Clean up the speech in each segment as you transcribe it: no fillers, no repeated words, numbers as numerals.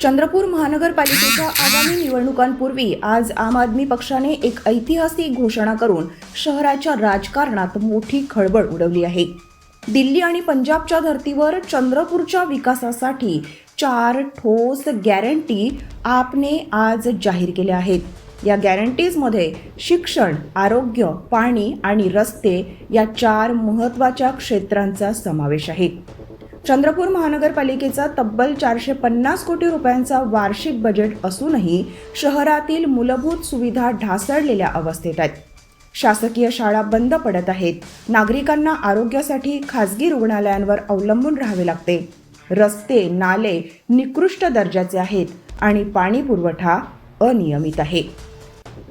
चंद्रपूर महानगरपालिकेच्या आगामी निवडणुकांपूर्वी आज आम आदमी पक्षाने एक ऐतिहासिक घोषणा करून शहराच्या राजकारणात मोठी खळबळ उडवली आहे। दिल्ली आणि पंजाबच्या धर्तीवर चंद्रपूरच्या विकासासाठी 4 ठोस गॅरंटी आपने आज जाहीर केल्या आहेत। या गॅरंटीजमध्ये शिक्षण, आरोग्य, पाणी आणि रस्ते या 4 महत्त्वाच्या क्षेत्रांचा समावेश आहे। चंद्रपूर महानगरपालिकेचा तब्बल 450 कोटी रुपयांचा वार्षिक बजेट असूनही शहरातील मूलभूत सुविधा ढासळलेल्या अवस्थेत आहेत। शासकीय शाळा बंद पडत आहेत, नागरिकांना आरोग्यासाठी खासगी रुग्णालयांवर अवलंबून राहावे लागते, रस्ते नाले निकृष्ट दर्जाचे आहेत आणि पाणी पुरवठा अनियमित आहे।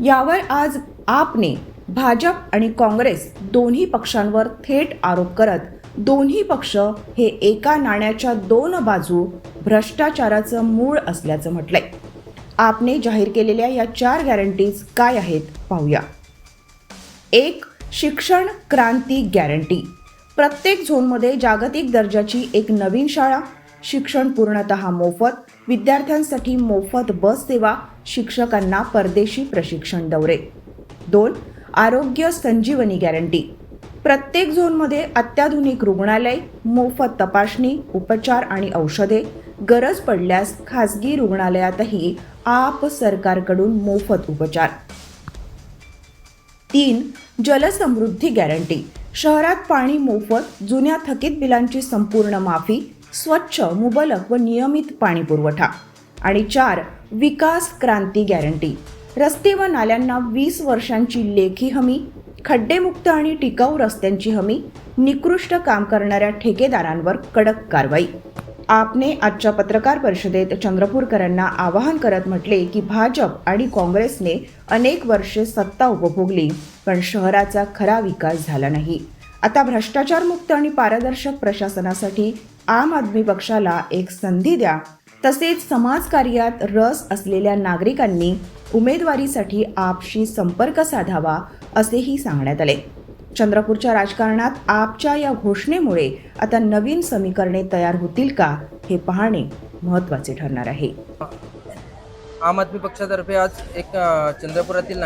यावर आज आपने भाजप आणि काँग्रेस दोन्ही पक्षांवर थेट आरोप करत दोन्ही पक्ष हे एका नाण्याच्या 2 बाजू भ्रष्टाचाराचं मूळ असल्याचं म्हटलंय। आपने जाहीर केलेल्या या 4 गॅरंटीज काय आहेत पाहूया। 1. शिक्षण क्रांती गॅरंटी। प्रत्येक झोनमध्ये जागतिक दर्जाची एक नवीन शाळा, शिक्षण पूर्णतः मोफत, विद्यार्थ्यांसाठी मोफत बस सेवा, शिक्षकांना परदेशी प्रशिक्षण दौरे। 2. आरोग्य संजीवनी गॅरंटी। प्रत्येक झोनमध्ये अत्याधुनिक रुग्णालय, मोफत तपासणी, उपचार आणि औषधे, गरज पडल्यास खासगी रुग्णालयातही आप सरकारकडून मोफत उपचार। 3. जलसमृद्धी गॅरंटी। शहरात पाणी मोफत, जुन्या थकीत बिलांची संपूर्ण माफी, स्वच्छ, मुबलक व नियमित पाणी पुरवठा। आणि 4. विकास क्रांती गॅरंटी। रस्ते व नाल्यांना 20 वर्षांची लेखी हमी, खड्डेमुक्त आणि टिकाऊ रस्त्यांची हमी, निकृष्ट काम करणाऱ्या ठेकेदारांवर कडक कारवाई। आपने आजच्या पत्रकार परिषदेत चंद्रपूरकरांना आवाहन करत म्हटले की भाजप आणि काँग्रेसने अनेक वर्षे सत्ता उपभोगली, पण शहराचा खरा विकास झाला नाही। आता भ्रष्टाचारमुक्त आणि पारदर्शक प्रशासनासाठी आम आदमी पक्षाला एक संधी द्या, तसेच समाजकार्यात रस असलेल्या नागरिकांनी उमेदवारीसाठी आपशी संपर्क साधावा असेही सांगण्यात आले। चंद्रपूरच्या राजकारणात आपच्या या घोषणेमुळे आता नवीन समीकरणे तयार होतील का हे पाहणे महत्त्वाचे ठरणार आहे। आम आदमी पक्षातर्फे आज एक चंद्रपुरातील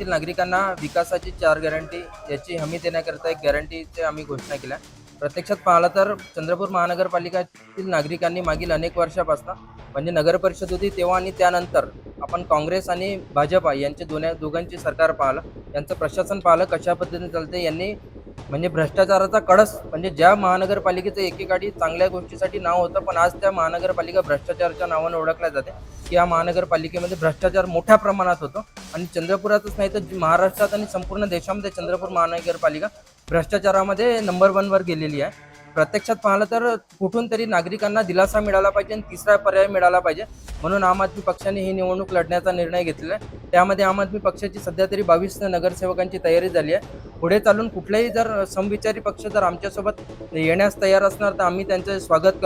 नागरिकांना विकासाची 4 गॅरंटी याची हमी देण्याकरता एक गॅरंटीची आम्ही घोषणा केल्या। प्रत्यक्षात पाहिलं तर चंद्रपूर महानगरपालिकेतील नागरिकांनी मागील अनेक वर्षापासून म्हणजे नगर परिषद होती तेव्हा आणि त्यानंतर आपण काँग्रेस आणि भाजप यांचे दोघांची सरकार पाहिलं, यांचं प्रशासन पाहिलं कशा पद्धतीने चालते। यांनी म्हणजे भ्रष्टाचाराचा कळस, म्हणजे ज्या महानगरपालिकेचं एकेकाळी चांगल्या गोष्टीसाठी नाव होतं, पण आज त्या महानगरपालिका भ्रष्टाचाराच्या नावाने ओळखल्या जाते की या महानगरपालिकेमध्ये भ्रष्टाचार मोठ्या प्रमाणात होतो। आणि चंद्रपुरातच नाही तर महाराष्ट्रात आणि संपूर्ण देशामध्ये चंद्रपूर महानगरपालिका भ्रष्टाचारामध्ये नंबर 1 वर गेलेली आहे। प्रत्यक्षात पाहिलं तर कुठून तरी नागरिकांना दिलासा मिळाला पाहिजे आणि तिसरा पर्याय मिळाला पाहिजे, म्हणून आम आदमी पक्षाने ही निवडणूक लढण्याचा निर्णय घेतलेला आहे। त्यामध्ये आम आदमी पक्षाची सध्या तरी 22 नगरसेवकांची तयारी झाली आहे। पुढे चालून कुठलाही जर समविचारी पक्ष जर आमच्यासोबत येण्यास तयार असणार तर आम्ही त्यांचे स्वागत